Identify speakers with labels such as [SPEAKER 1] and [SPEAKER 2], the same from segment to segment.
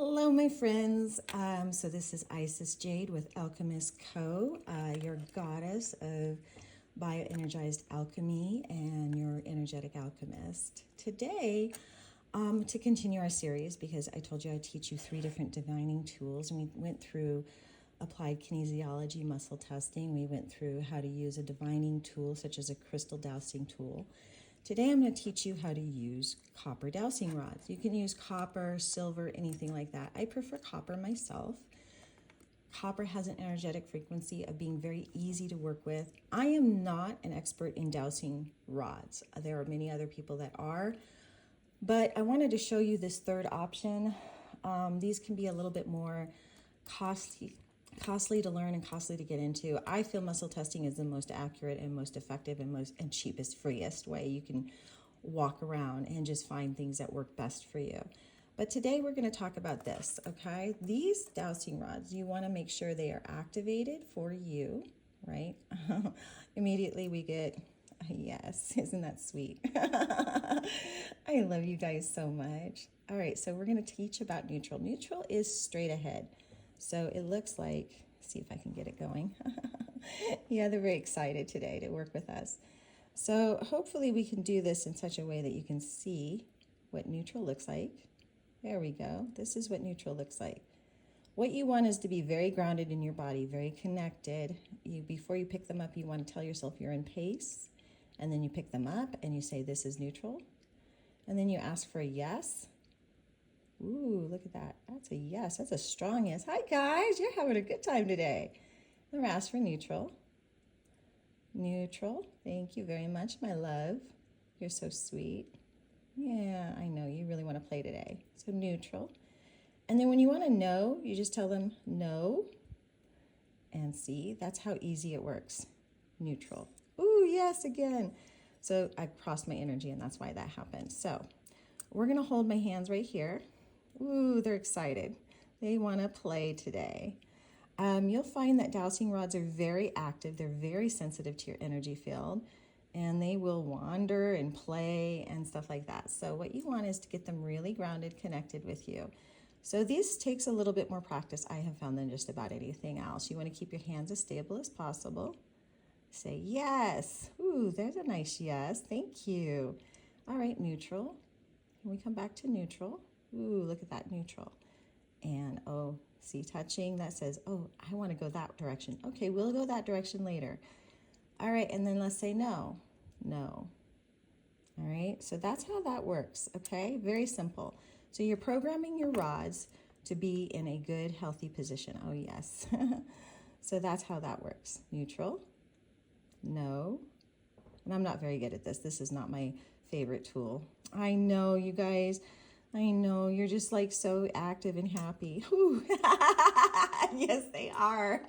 [SPEAKER 1] Hello, my friends. So this is Isis Jade with Alchemist Co., your goddess of bioenergized alchemy and your energetic alchemist. Today, to continue our series, because I told you I'd teach you 3 different divining tools, and we went through applied kinesiology, muscle testing. We went through how to use a divining tool, such as a crystal dowsing tool. Today I'm going to teach you how to use copper dowsing rods. You can use copper, silver, anything like that. I prefer copper myself. Copper has an energetic frequency of being very easy to work with. I am not an expert in dowsing rods. There are many other people that are, but I wanted to show you this third option. These can be a little bit more costly to learn and costly to get into. I feel muscle testing is the most accurate and most effective and cheapest, freest way you can walk around and just find things that work best for you. But today we're going to talk about this, okay? These dowsing rods, you want to make sure they are activated for you, right? Immediately we get a yes. Isn't that sweet? I love you guys so much. All right, so we're going to teach about neutral. Neutral is straight ahead. So it looks like, see if I can get it going. Yeah, they're very excited today to work with us. So hopefully we can do this in such a way that you can see what neutral looks like. There we go. This is what neutral looks like. What you want is to be very grounded in your body, very connected. Before you pick them up, you want to tell yourself you're in pace. And then you pick them up and you say, this is neutral. And then you ask for a yes. Ooh, look at that. That's a yes. That's a strong yes. Hi, guys. You're having a good time today. Then ask for neutral. Neutral. Thank you very much, my love. You're so sweet. Yeah, I know. You really want to play today. So neutral. And then when you want to know, you just tell them no. And see, that's how easy it works. Neutral. Ooh, yes, again. So I crossed my energy, and that's why that happened. So we're going to hold my hands right here. Ooh, they're excited. They want to play today. You'll find that dowsing rods are very active. They're very sensitive to your energy field, and they will wander and play and stuff like that. So what you want is to get them really grounded, connected with you. So this takes a little bit more practice, I have found, than just about anything else. You want to keep your hands as stable as possible. Say yes. Ooh, there's a nice yes. Thank you. All right, neutral. Can we come back to neutral? Ooh, look at that, neutral. And oh, see, touching, that says, oh, I want to go that direction. Okay, we'll go that direction later. All right, and then let's say no. No. All right, so that's how that works, okay? Very simple. So you're programming your rods to be in a good, healthy position. Oh, yes. So that's how that works. Neutral. No. And I'm not very good at this. This is not my favorite tool. I know, you guys. I know, you're just like so active and happy. Yes, they are.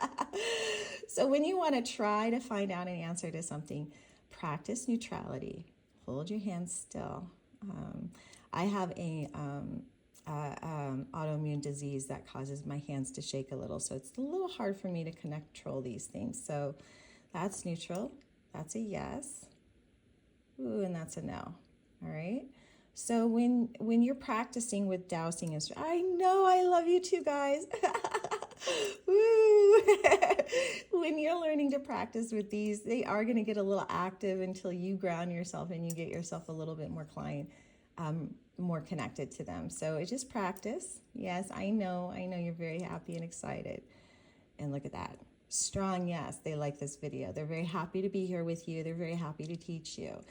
[SPEAKER 1] So when you want to try to find out an answer to something, practice neutrality. Hold your hands still. I have a autoimmune disease that causes my hands to shake a little, so it's a little hard for me to control these things. So that's neutral. That's a yes. Ooh, and that's a no. All right. So when you're practicing with dowsing, I know, I love you too, guys. Woo. When you're learning to practice with these, they are going to get a little active until you ground yourself and you get yourself a little bit more more connected to them. So it's just practice. Yes, I know you're very happy and excited. And look at that. Strong yes. They like this video. They're very happy to be here with you. They're very happy to teach you.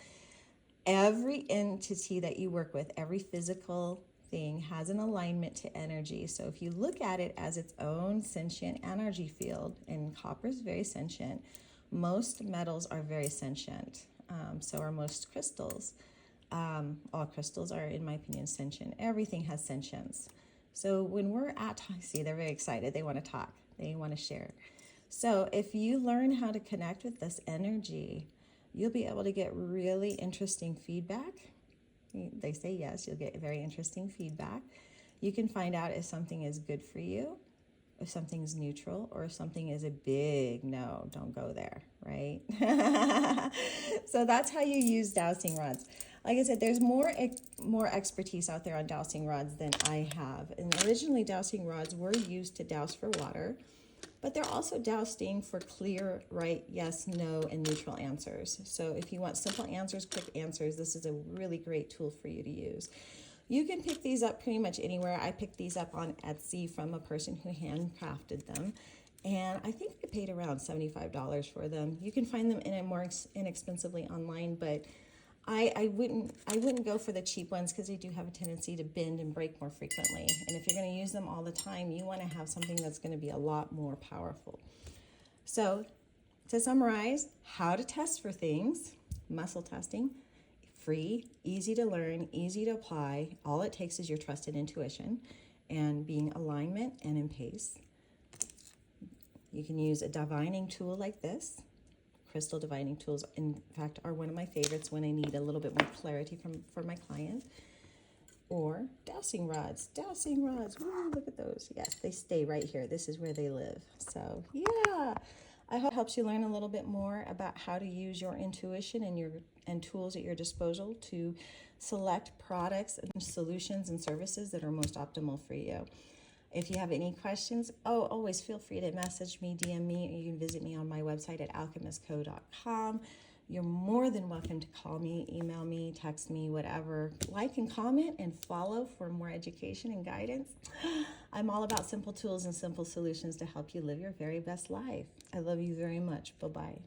[SPEAKER 1] Every entity that you work with, every physical thing has an alignment to energy. So if you look at it as its own sentient energy field, and copper is very sentient, most metals are very sentient. So are most crystals. All crystals are, in my opinion, sentient. Everything has sentience. So when we're see, they're very excited. They want to talk. They want to share. So if you learn how to connect with this energy, you'll be able to get really interesting feedback. They say yes, you'll get very interesting feedback. You can find out if something is good for you, if something's neutral, or if something is a big no, don't go there, right? So that's how you use dowsing rods. Like I said, there's more expertise out there on dowsing rods than I have. And originally, dowsing rods were used to douse for water, but they're also dowsing for clear, right, yes, no, and neutral answers. So if you want simple answers, quick answers, this is a really great tool for you to use. You can pick these up pretty much anywhere. I picked these up on Etsy from a person who handcrafted them. And I think I paid around $75 for them. You can find them in a more inexpensively online, but I wouldn't go for the cheap ones because they do have a tendency to bend and break more frequently. And if you're going to use them all the time, you want to have something that's going to be a lot more powerful. So to summarize, how to test for things, muscle testing, free, easy to learn, easy to apply. All it takes is your trusted intuition and being alignment and in pace. You can use a divining tool like this. Crystal divining tools, in fact, are one of my favorites when I need a little bit more clarity for my client. Or dowsing rods. Dowsing rods. Woo, look at those. Yes, they stay right here. This is where they live. So, yeah. I hope it helps you learn a little bit more about how to use your intuition and tools at your disposal to select products and solutions and services that are most optimal for you. If you have any questions, always feel free to message me, DM me, or you can visit me on my website at alchemistco.com. You're more than welcome to call me, email me, text me, whatever. Like and comment and follow for more education and guidance. I'm all about simple tools and simple solutions to help you live your very best life. I love you very much. Bye-bye.